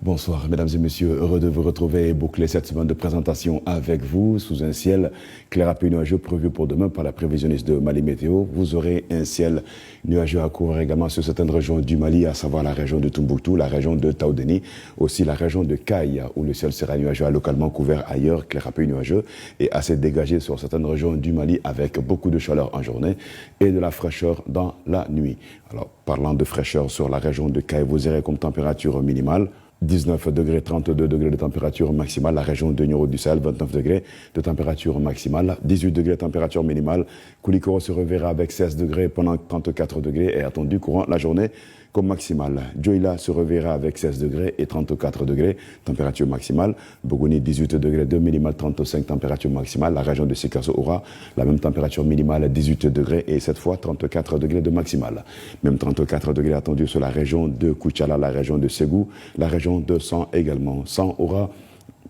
Bonsoir, mesdames et messieurs, heureux de vous retrouver et boucler cette semaine de présentation avec vous sous un ciel clair à peu nuageux prévu pour demain par la prévisionniste de Mali Météo. Vous aurez un ciel nuageux à couvrir également sur certaines régions du Mali, à savoir la région de Tombouctou, la région de Taoudeni, aussi la région de Kaï, où le ciel sera nuageux, localement couvert ailleurs, clair à peu nuageux et assez dégagé sur certaines régions du Mali avec beaucoup de chaleur en journée et de la fraîcheur dans la nuit. Alors, parlant de fraîcheur sur la région de Kaï, vous aurez comme température minimale 19 degrés, 32 degrés de température maximale, la région de Nioro du Sahel, 29 degrés de température maximale, 18 degrés de température minimale. Koulikoro se reverra avec 16 degrés pendant 34 degrés et attendu courant la journée comme maximale. Djoila se reverra avec 16 degrés et 34 degrés, température maximale. Bogoni, 18 degrés de minimale, 35 température maximale. La région de Sikasso aura la même température minimale, 18 degrés et cette fois 34 degrés de maximale. Même 34 degrés attendus sur la région de Koutchala, la région de Ségou, la région de San également. San aura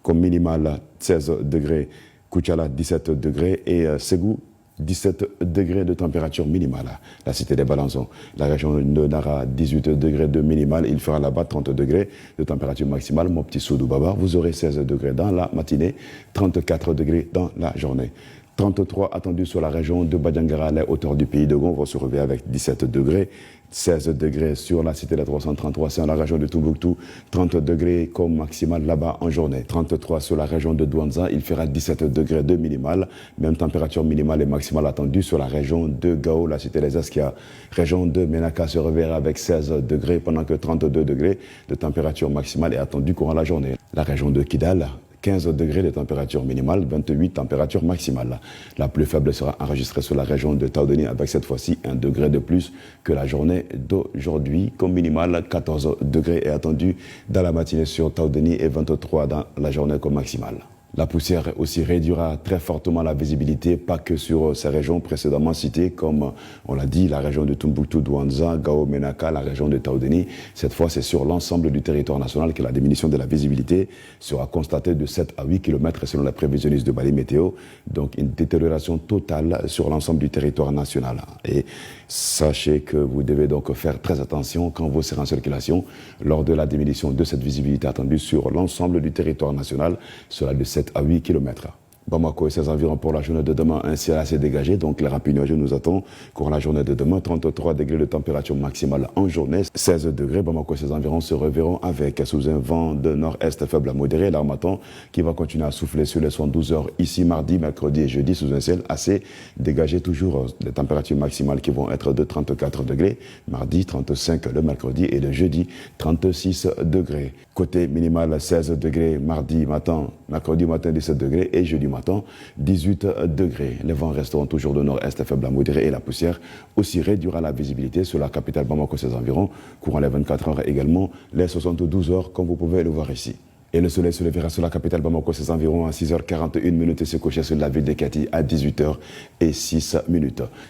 comme minimale 16 degrés, Koutchala 17 degrés et Ségou 17 degrés de température minimale. La cité des Balançons, la région de Nara, 18 degrés de minimale. Il fera là-bas 30 degrés de température maximale. Mon petit Soudou Baba, vous aurez 16 degrés dans la matinée, 34 degrés dans la journée. 33 attendus sur la région de Badiangara, les hauteurs du pays de Gon vont se réveiller avec 17 degrés. 16 degrés sur la cité des 333, c'est dans la région de Tombouctou, 30 degrés comme maximal là-bas en journée. 33 sur la région de Douanza, il fera 17 degrés de minimal, même température minimale et maximale attendue sur la région de Gao, la cité des Askia. Région de Menaka se reverra avec 16 degrés pendant que 32 degrés de température maximale est attendue courant la journée. La région de Kidal, 15 degrés de température minimale, 28 température maximale. La plus faible sera enregistrée sur la région de Taoudeni avec cette fois-ci 1 degré de plus que la journée d'aujourd'hui. Comme minimale, 14 degrés est attendu dans la matinée sur Taoudeni et 23 dans la journée comme maximale. La poussière aussi réduira très fortement la visibilité, pas que sur ces régions précédemment citées, comme on l'a dit, la région de Tombouctou, Douanza, Gao, Menaka, la région de Taoudeni. Cette fois, c'est sur l'ensemble du territoire national que la diminution de la visibilité sera constatée de 7 à 8 km selon la prévisionniste de Mali Météo. Donc, une détérioration totale sur l'ensemble du territoire national. Et sachez que vous devez donc faire très attention quand vous serez en circulation lors de la diminution de cette visibilité attendue sur l'ensemble du territoire national, cela de 7 à 8 km. Bamako et ses environs pour la journée de demain, un ciel assez dégagé, donc les rapides nuageux nous attendent pour la journée de demain, 33 degrés de température maximale en journée, 16 degrés, Bamako et ses environs se reverront avec sous un vent de nord-est faible à modéré, l'armatan qui va continuer à souffler sur les 72 heures ici mardi, mercredi et jeudi sous un ciel assez dégagé, toujours des températures maximales qui vont être de 34 degrés, mardi 35 le mercredi et le jeudi 36 degrés. Côté minimal 16 degrés mardi matin, mercredi matin 17 degrés et jeudi matin 18 degrés. Les vents resteront toujours de nord-est faible à modéré et la poussière aussi réduira la visibilité sur la capitale Bamako et ses environs, courant les 24 heures et également les 72 heures comme vous pouvez le voir ici. Et le soleil se lèvera sur la capitale Bamako et ses environs à 6h41 et se coucher sur la ville de Kati à 18h06.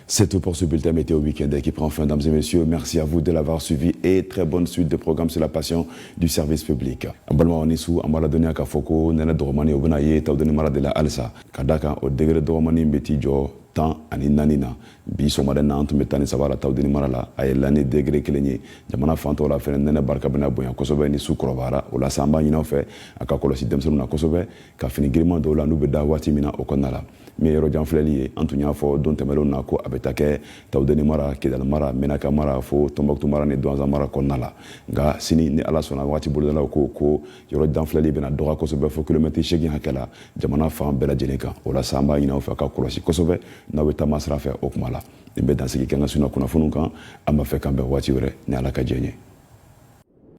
C'est tout pour ce bulletin météo week-end qui prend fin, mesdames et messieurs. Merci à vous de l'avoir suivi et très bonne suite de programme sur la passion du service public. Ambalma Onisu, Amala Donia Kafoko, Nana Doromani Obenaye, Taudoni Maradela Alsa, Kadaka, au degré Doromani Mbetijo, Tan ani nanina bi somada na antum betani sabara Taoudeni marala ay lani degré kelenye jamana fanto la fene nene barka bena bonya kosobe ni sukrobara ola samba nyina fe aka kolosi demselu na kosobe ka fini girima do la nube da wati mina okonala me yoro janfleli antunya fo don temelo na ko abetake Taoudeni mara Kidal mara Menaka mara fo Tombouctou mara ni Douanza mara konala nga sini ni ala sona wati bulala ko yoro janfleli bena do kosobe fo kilomètre shegi hakala jamana fa bela jeneka ola samba nyina fe aka kolosi kosobe na bɛ taama sira fɛ o kuma la nin bɛ dansigi kɛ n ka suna kunnafoniw kan an b'a fɛ k'an bɛn waati wɛrɛ ni ala ka diɲɛ ye